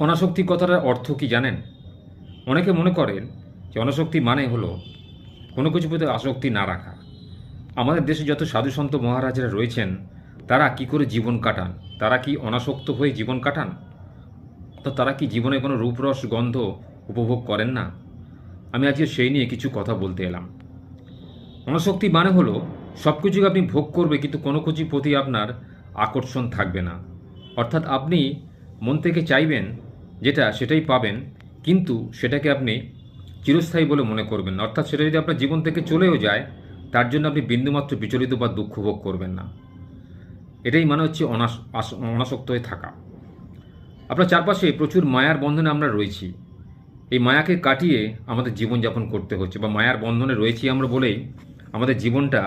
অনাসক্তি কথাটার অর্থ কি জানেন? অনেকে মনে করেন যে অনাসক্তি মানে হলো কোনো কিছু প্রতি আসক্তি না রাখা। আমাদের দেশে যত সাধুসন্ত মহারাজরা রয়েছেন তারা কি করে জীবন কাটান? তারা কি অনাসক্ত হয়ে জীবন কাটান? তো তারা কি জীবনে কোনো রূপরস গন্ধ উপভোগ করেন না? আমি আজকে সেই নিয়ে কিছু কথা বলতে এলাম। অনাসক্তি মানে হলো সব কিছুকে আপনি ভোগ করবে কিন্তু কোনো কিছুর প্রতি আপনার আকর্ষণ থাকবে না। অর্থাৎ আপনি মন থেকে চাইবেন যেটা সেটাই পাবেন, কিন্তু সেটাকে আপনি চিরস্থায়ী বলে মনে করবেন না। অর্থাৎ সেটা যদি আপনার জীবন থেকে চলেও যায় তার জন্য আপনি বিন্দুমাত্র বিচলিত বা দুঃখ ভোগ করবেন না। এটাই মানে হচ্ছে অনাসক্ত হয়ে থাকা। আপনার চারপাশে প্রচুর মায়ার বন্ধনে আমরা রয়েছি। এই মায়াকে কাটিয়ে আমাদের জীবনযাপন করতে হচ্ছে, বা মায়ার বন্ধনে রয়েছি আমরা বলেই আমাদের জীবনটা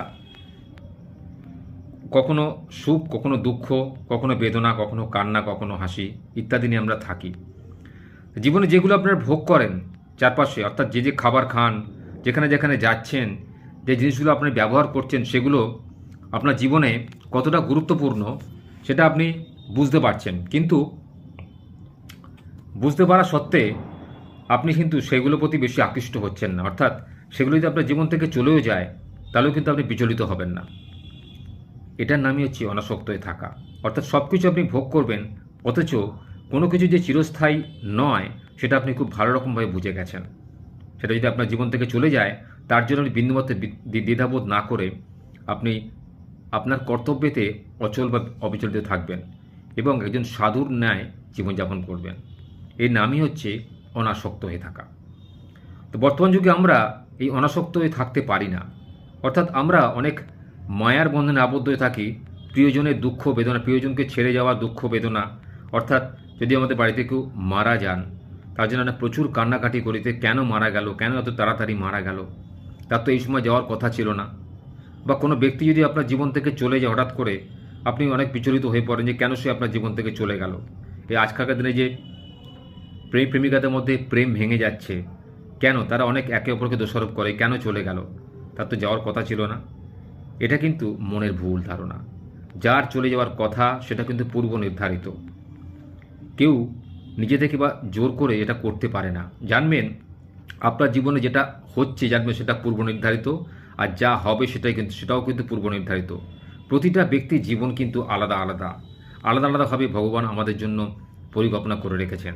কখনো সুখ, কখনো দুঃখ, কখনো বেদনা, কখনো কান্না, কখনো হাসি ইত্যাদি নিয়ে আমরা থাকি। জীবনে যেগুলো আপনারা ভোগ করেন চারপাশে, অর্থাৎ যে যে খাবার খান, যেখানে যেখানে যাচ্ছেন, যে জিনিসগুলো আপনি ব্যবহার করছেন, সেগুলো আপনার জীবনে কতটা গুরুত্বপূর্ণ সেটা আপনি বুঝতে পারছেন, কিন্তু বুঝতে পারা সত্ত্বে আপনি কিন্তু সেগুলোর প্রতি বেশি আকৃষ্ট হচ্ছেন না। অর্থাৎ সেগুলো যদি আপনার জীবন থেকে চলেও যায় তাহলেও কিন্তু আপনি বিচলিত হবেন না। এটার নামই হচ্ছে অনাসক্ত হয়ে থাকা। অর্থাৎ সব কিছু আপনি ভোগ করবেন, অথচ কোনো কিছু যে চিরস্থায়ী নয় সেটা আপনি খুব ভালো রকমভাবে বুঝে গেছেন। সেটা যদি আপনার জীবন থেকে চলে যায় তার জন্য আপনি বিন্দুমাত্র দ্বিধাবোধ না করে আপনি আপনার কর্তব্যেতে অচল বা অবিচলিত থাকবেন এবং একজন সাধুর ন্যায় জীবনযাপন করবেন। এর নামই হচ্ছে অনাসক্ত হয়ে থাকা। তো বর্তমান যুগে আমরা এই অনাসক্ত হয়ে থাকতে পারি না। অর্থাৎ আমরা অনেক মায়ার বন্ধনে আবদ্ধ হয়ে থাকি। প্রিয়জনের দুঃখ বেদনা, প্রিয়জনকে ছেড়ে যাওয়া দুঃখ বেদনা, অর্থাৎ যদি আমাদের বাড়িতে কেউ মারা যান তার জন্য আমরা প্রচুর কান্নাকাটি করিতে, কেন মারা গেল, কেন এত তাড়াতাড়ি মারা গেল, তার তো এই সময় যাওয়ার কথা ছিল না। বা কোনো ব্যক্তি যদি আপনার জীবন থেকে চলে যায় হঠাৎ করে, আপনি অনেক বিচলিত হয়ে পড়েন যে কেন সে আপনার জীবন থেকে চলে গেল। এই আজকালকার দিনে যে প্রেমিক প্রেমিকাদের মধ্যে প্রেম ভেঙে যাচ্ছে, কেন? তারা অনেক একে অপরকে দোষারোপ করে, কেন চলে গেল, তার তো যাওয়ার কথা ছিল না। এটা কিন্তু মনের ভুল ধারণা। যার চলে যাওয়ার কথা সেটা কিন্তু পূর্ব নির্ধারিত। কেউ নিজে থেকে বা জোর করে এটা করতে পারে না। জানবেন আপনার জীবনে যেটা হচ্ছে, জানবেন সেটা পূর্ব নির্ধারিত, আর যা হবে সেটাও কিন্তু পূর্ব নির্ধারিত। প্রতিটা ব্যক্তির জীবন কিন্তু আলাদা আলাদা, আলাদা আলাদাভাবে ভগবান আমাদের জন্য পরিকল্পনা করে রেখেছেন।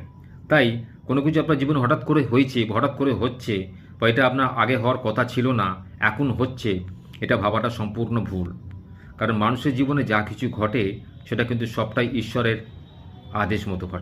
তাই কোনো কিছু আপনার জীবনে হঠাৎ করে হয়েছে বা হঠাৎ করে হচ্ছে, বা এটা আপনার আগে হওয়ার কথা ছিল না এখন হচ্ছে, এটা ভাবাটা সম্পূর্ণ ভুল। কারণ মানুষের জীবনে যা কিছু ঘটে সেটা কিন্তু সবটাই ঈশ্বরের আদেশ মতো ঘটে।